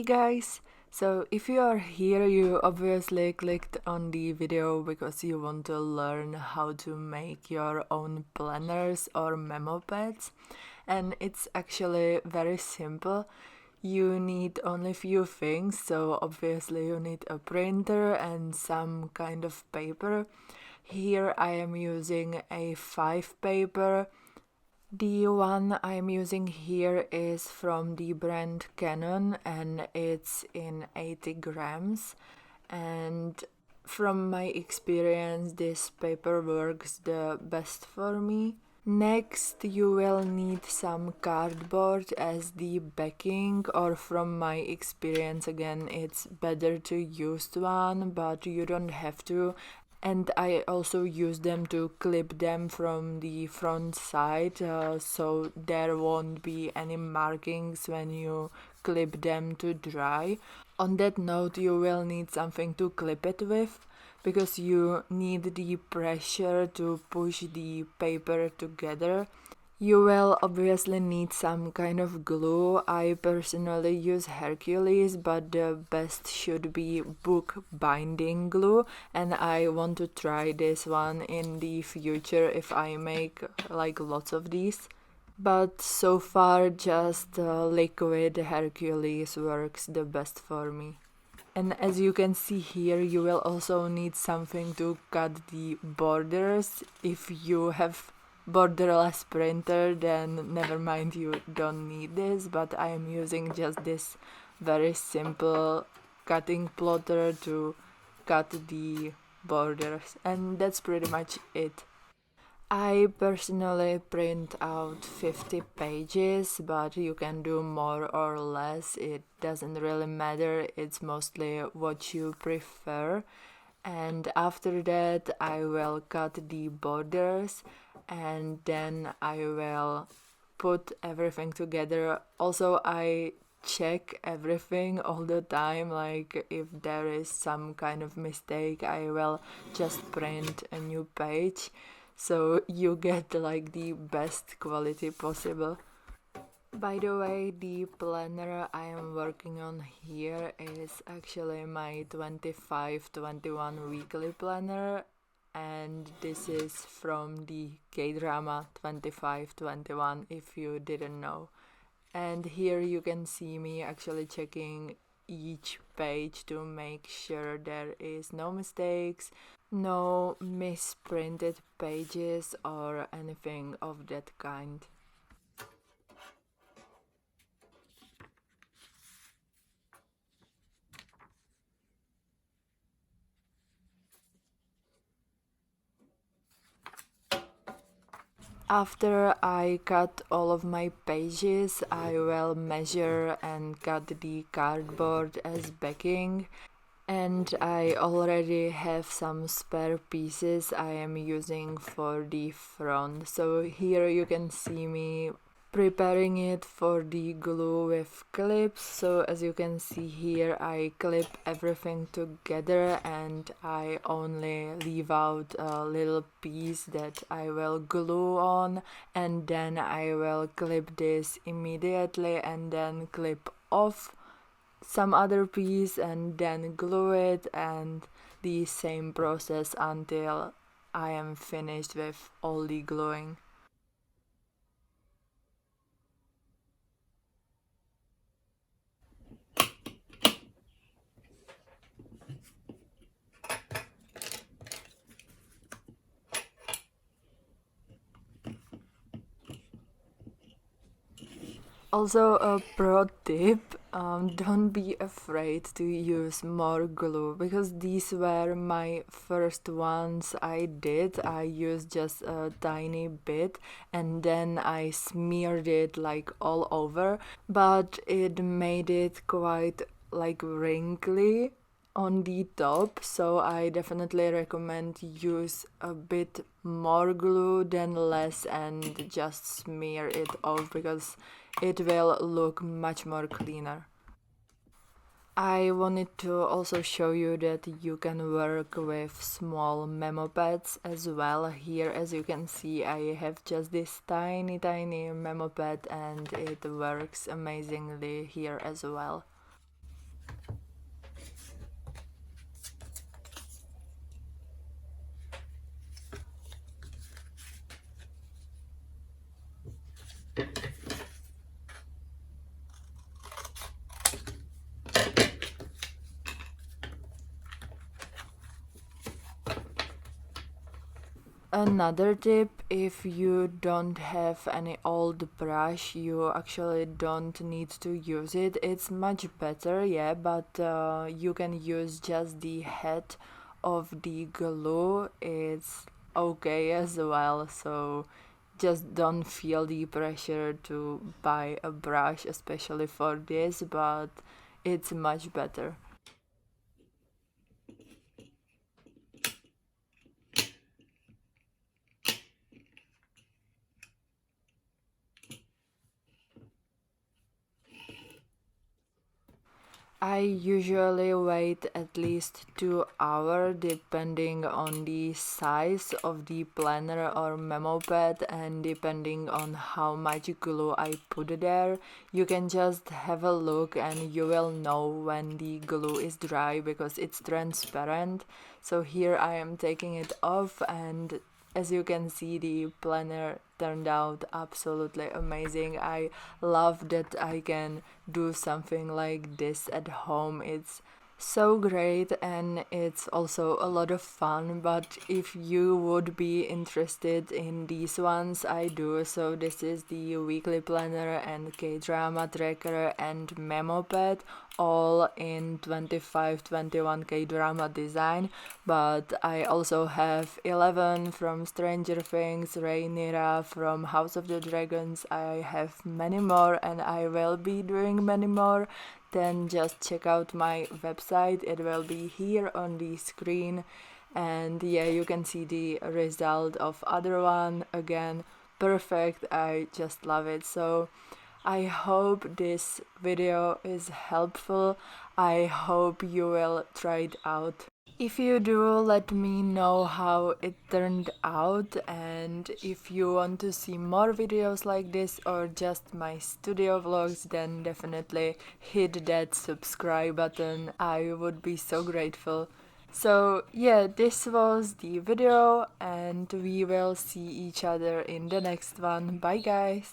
Hey guys! So if you are here, you obviously clicked on the video because you want to learn how to make your own planners or memo pads, and it's actually very simple. You need only few things, so obviously you need a printer and some kind of paper. Here I am using A5 paper. The one I'm using here is from the brand Canon and it's in 80 grams. And from my experience, this paper works the best for me. Next, you will need some cardboard as the backing, or from my experience again, it's better to use one, but you don't have to. And I also use them to clip them from the front side, so there won't be any markings when you clip them to dry. On that note, you will need something to clip it with, because you need the pressure to push the paper together. You will obviously need some kind of glue. I personally use Hercules, but the best should be book binding glue, and I want to try this one in the future if I make like lots of these. But so far just liquid Hercules works the best for me. And as you can see here, you will also need something to cut the borders. If you have borderless printer, then never mind, you don't need this, but I am using just this very simple cutting plotter to cut the borders, and that's pretty much it. I personally print out 50 pages, but you can do more or less. It doesn't really matter. It's mostly what you prefer. And after that, I will cut the borders and then I will put everything together. Also, I check everything all the time, like if there is some kind of mistake, I will just print a new page, so you get like the best quality possible. By the way, the planner I am working on here is actually my 25-21 weekly planner, and this is from the K-drama 25-21 if you didn't know. And here you can see me actually checking each page to make sure there is no mistakes, no misprinted pages or anything of that kind. After I cut all of my pages, I will measure and cut the cardboard as backing. And I already have some spare pieces I am using for the front. So here you can see me preparing it for the glue with clips. So as you can see here, I clip everything together and I only leave out a little piece that I will glue on, and then I will clip this immediately and then clip off some other piece and then glue it, and the same process until I am finished with all the gluing. Also, a pro tip, don't be afraid to use more glue, because these were my first ones I did. I used just a tiny bit and then I smeared it like all over, but it made it quite like wrinkly on the top, so I definitely recommend use a bit more glue than less and just smear it off, because it will look much more cleaner. I wanted to also show you that you can work with small memo pads as well. Here, as you can see, I have just this tiny memo pad and it works amazingly here as well. Another tip, if you don't have any old brush, you actually don't need to use it. It's much better, yeah, but you can use just the head of the glue. It's okay as well, so just don't feel the pressure to buy a brush, especially for this, but it's much better. I usually wait at least 2 hours depending on the size of the planner or memo pad and depending on how much glue I put there. You can just have a look and you will know when the glue is dry because it's transparent. So here I am taking it off, and as you can see, the planner turned out absolutely amazing. I love that I can do something like this at home. It's so great and it's also a lot of fun. But if you would be interested in these ones, I do. So this is the weekly planner and K-drama tracker and memo pad, all in 2521 K-drama design. But I also have 11 from Stranger Things, Rhaenyra from House of the Dragons. I have many more and I will be doing many more. Then just check out my website. It will be here on the screen, and yeah, you can see the result of other one. Again, perfect. I just love it. So I hope this video is helpful. I hope you will try it out. If you do, let me know how it turned out, and if you want to see more videos like this or just my studio vlogs, then definitely hit that subscribe button. I would be so grateful. So yeah, this was the video and we will see each other in the next one. Bye guys!